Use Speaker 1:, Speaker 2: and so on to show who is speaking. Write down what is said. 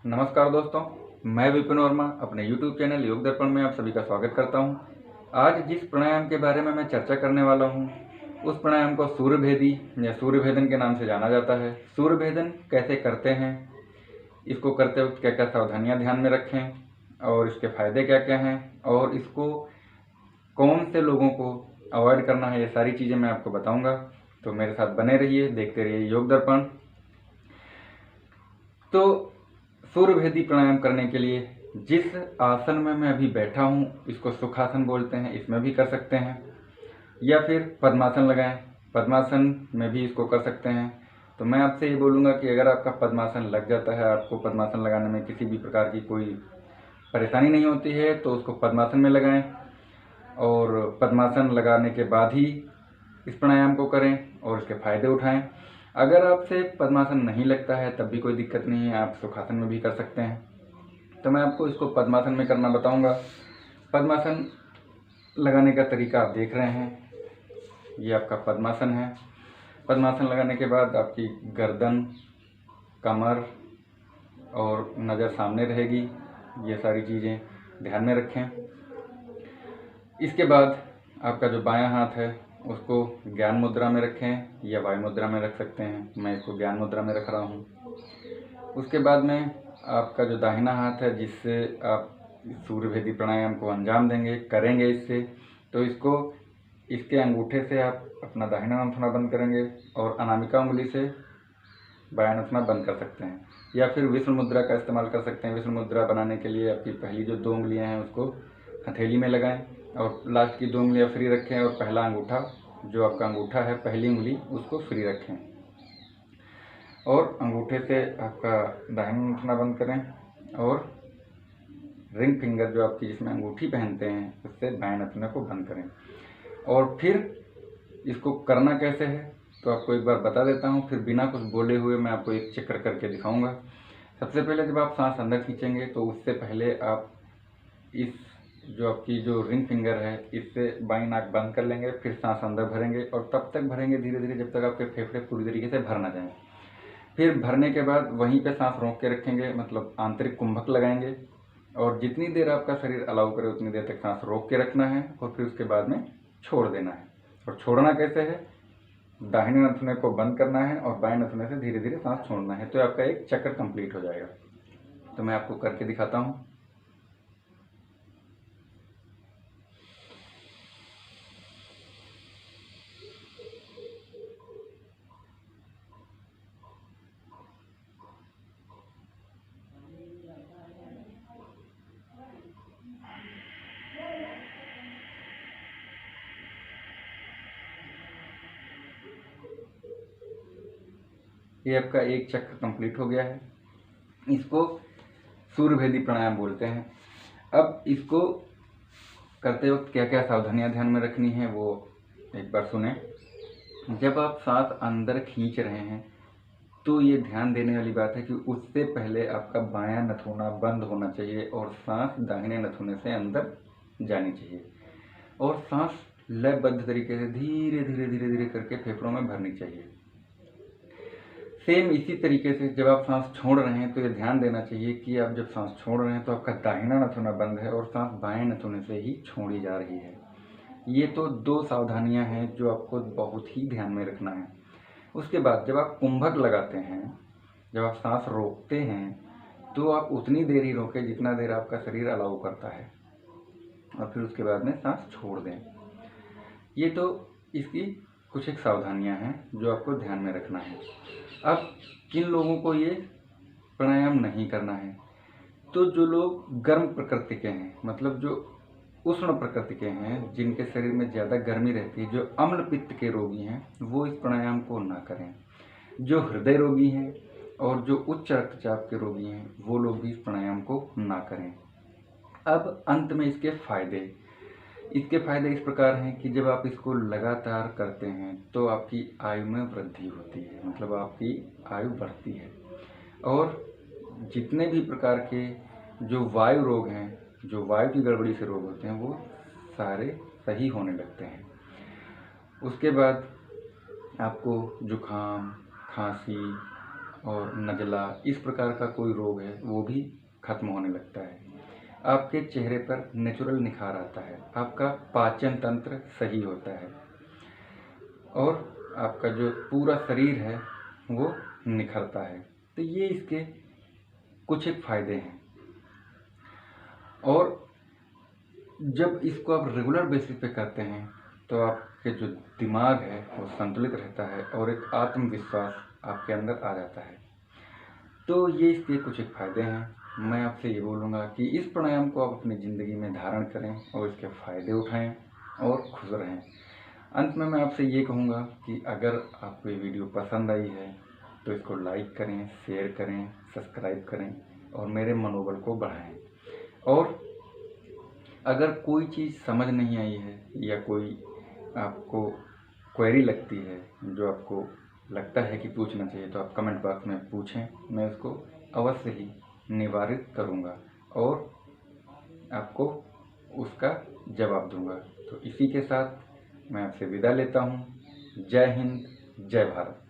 Speaker 1: नमस्कार दोस्तों, मैं विपिन वर्मा अपने YouTube चैनल योग दर्पण में आप सभी का स्वागत करता हूं। आज जिस प्राणायाम के बारे में मैं चर्चा करने वाला हूं, उस प्राणायाम को सूर्यभेदी या सूर्यभेदन के नाम से जाना जाता है। सूर्यभेदन कैसे करते हैं, इसको करते वक्त क्या क्या सावधानियां ध्यान में रखें और इसके फायदे क्या क्या हैं और इसको कौन से लोगों को अवॉइड करना है, ये सारी चीज़ें मैं आपको बताऊँगा। तो मेरे साथ बने रहिए, देखते रहिए योग दर्पण। तो सूर्यभेदी प्राणायाम करने के लिए जिस आसन में मैं अभी बैठा हूँ, इसको सुखासन बोलते हैं, इसमें भी कर सकते हैं, या फिर पद्मासन लगाएं। पद्मासन में भी इसको कर सकते हैं। तो मैं आपसे ये बोलूँगा कि अगर आपका पद्मासन लग जाता है, आपको पद्मासन लगाने में किसी भी प्रकार की कोई परेशानी नहीं होती है, तो उसको पद्मासन में लगाएं और पद्मासन लगाने के बाद ही इस प्राणायाम को करें और इसके फायदे उठाएं। अगर आपसे पद्मासन नहीं लगता है तब भी कोई दिक्कत नहीं है, आप सुखासन में भी कर सकते हैं। तो मैं आपको इसको पद्मासन में करना बताऊंगा। पद्मासन लगाने का तरीका आप देख रहे हैं, ये आपका पद्मासन है। पद्मासन लगाने के बाद आपकी गर्दन, कमर और नज़र सामने रहेगी, ये सारी चीज़ें ध्यान में रखें। इसके बाद आपका जो बायां हाथ है उसको ज्ञान मुद्रा में रखें या वायु मुद्रा में रख सकते हैं। मैं इसको ज्ञान मुद्रा में रख रहा हूँ। उसके बाद में आपका जो दाहिना हाथ है, जिससे आप सूर्यभेदी प्राणायाम को अंजाम देंगे, करेंगे इससे, तो इसको इसके अंगूठे से आप अपना दाहिना नाथुना बंद करेंगे और अनामिका उंगली से बायां नाथुना बंद कर सकते हैं, या फिर विष्णु मुद्रा का इस्तेमाल कर सकते हैं। विष्णु मुद्रा बनाने के लिए आपकी पहली जो 2 उंगलियां हैं उसको हथेली में लगाएं और लास्ट की 2 उंगलियां फ्री रखें और पहला अंगूठा, जो आपका अंगूठा है पहली उंगली, उसको फ्री रखें और अंगूठे से आपका दाहिना नाथुना बंद करें और रिंग फिंगर जो आपकी जिसमें अंगूठी पहनते हैं उससे बाएं नाथुने को बंद करें। और फिर इसको करना कैसे है तो आपको एक बार बता देता हूँ, फिर बिना कुछ बोले हुए मैं आपको एक चक्कर करके दिखाऊंगा। सबसे पहले जब आप सांस अंदर खींचेंगे तो उससे पहले आप इस जो आपकी जो रिंग फिंगर है इससे बाईं नाक बंद कर लेंगे, फिर सांस अंदर भरेंगे और तब तक भरेंगे धीरे धीरे जब तक आपके फेफड़े पूरी तरीके से भर ना जाएं। फिर भरने के बाद वहीं पे सांस रोक के रखेंगे, मतलब आंतरिक कुंभक लगाएंगे और जितनी देर आपका शरीर अलाउ करे उतनी देर तक सांस रोक के रखना है और फिर उसके बाद में छोड़ देना है। और छोड़ना कैसे है, दाहिने नाथुने को बंद करना है और बाएं नाथुने से धीरे धीरे सांस छोड़ना है, तो आपका एक चक्कर कंप्लीट हो जाएगा। तो मैं आपको करके दिखाता हूँ। ये आपका एक चक्र कंप्लीट हो गया है। इसको सूर्यभेदी प्राणायाम बोलते हैं। अब इसको करते वक्त क्या क्या सावधानियां ध्यान में रखनी है वो एक बार सुने। जब आप सांस अंदर खींच रहे हैं तो ये ध्यान देने वाली बात है कि उससे पहले आपका बायां नथुना बंद होना चाहिए और सांस दाहिने नथुने से अंदर जानी चाहिए और सांस लयबद्ध तरीके से धीरे धीरे धीरे धीरे करके फेफड़ों में भरनी चाहिए। सेम इसी तरीके से जब आप सांस छोड़ रहे हैं तो ये ध्यान देना चाहिए कि आप जब सांस छोड़ रहे हैं तो आपका दाहिना नथुना बंद है और सांस बाएं नथुने से ही छोड़ी जा रही है। ये तो 2 सावधानियां हैं जो आपको बहुत ही ध्यान में रखना है। उसके बाद जब आप कुंभक लगाते हैं, जब आप सांस रोकते हैं तो आप उतनी देर ही रोकें जितना देर आपका शरीर अलाउ करता है और फिर उसके बाद में सांस छोड़ दें। ये तो इसकी कुछ एक सावधानियां हैं जो आपको ध्यान में रखना है। अब किन लोगों को ये प्राणायाम नहीं करना है, तो जो लोग गर्म प्रकृति के हैं, मतलब जो उष्ण प्रकृति के हैं, जिनके शरीर में ज़्यादा गर्मी रहती है, जो अम्ल पित्त के रोगी हैं, वो इस प्राणायाम को ना करें। जो हृदय रोगी हैं और जो उच्च रक्तचाप के रोगी हैं वो लोग भी इस प्राणायाम को ना करें। अब अंत में इसके फायदे इस प्रकार हैं कि जब आप इसको लगातार करते हैं तो आपकी आयु में वृद्धि होती है, मतलब आपकी आयु बढ़ती है और जितने भी प्रकार के जो वायु रोग हैं, जो वायु की गड़बड़ी से रोग होते हैं, वो सारे सही होने लगते हैं। उसके बाद आपको जुखाम, खांसी और नज़ला इस प्रकार का कोई रोग है वो भी खत्म होने लगता है। आपके चेहरे पर नेचुरल निखार आता है, आपका पाचन तंत्र सही होता है और आपका जो पूरा शरीर है वो निखरता है। तो ये इसके कुछ एक फ़ायदे हैं। और जब इसको आप रेगुलर बेसिस पे करते हैं तो आपके जो दिमाग है वो संतुलित रहता है और एक आत्मविश्वास आपके अंदर आ जाता है। तो ये इसके कुछ एक फ़ायदे हैं। मैं आपसे ये बोलूँगा कि इस प्राणायाम को आप अपनी ज़िंदगी में धारण करें और इसके फ़ायदे उठाएं और खुश रहें। अंत में मैं आपसे ये कहूँगा कि अगर आपको ये वीडियो पसंद आई है तो इसको लाइक करें, शेयर करें, सब्सक्राइब करें और मेरे मनोबल को बढ़ाएं। और अगर कोई चीज़ समझ नहीं आई है या कोई आपको क्वेरी लगती है जो आपको लगता है कि पूछना चाहिए तो आप कमेंट बॉक्स में पूछें, मैं उसको अवश्य ही निवारित करूँगा और आपको उसका जवाब दूँगा। तो इसी के साथ मैं आपसे विदा लेता हूँ। जय हिंद, जय भारत।